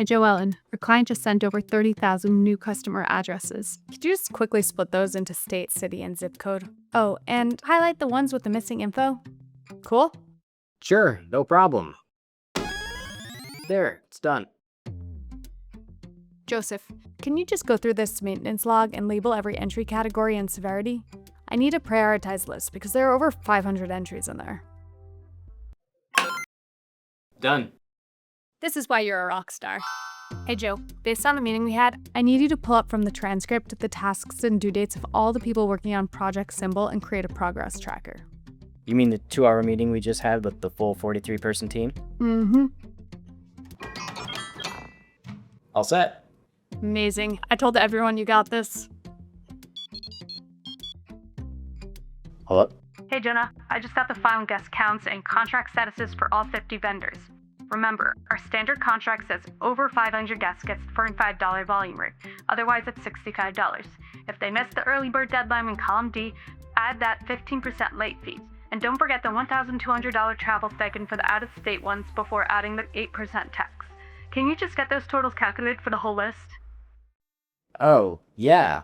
Hey, Joellen, our client just sent over 30,000 new customer addresses. Could you just quickly split those into state, city, and zip code? Oh, and highlight the ones with the missing info? Cool? Sure, no problem. There, it's done. Joseph, can you just go through this maintenance log and label every entry category and severity? I need a prioritized list because there are over 500 entries in there. Done. This is why you're a rock star. Hey Joe, based on the meeting we had, I need you to pull up from the transcript the tasks and due dates of all the people working on Project Symbol and create a progress tracker. You mean the 2-hour meeting we just had with the full 43-person team? Mm-hmm. All set. Amazing. I told everyone you got this. Hold up. Hey Jonah, I just got the final guest counts and contract statuses for all 50 vendors. Remember, our standard contract says over 500 guests gets $45 volume rate. Otherwise, it's $65. If they miss the early bird deadline in column D, add that 15% late fee. And don't forget the $1,200 travel stipend for the out-of-state ones before adding the 8% tax. Can you just get those totals calculated for the whole list? Oh, yeah.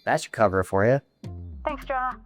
That should cover it for you. Thanks, Jonah.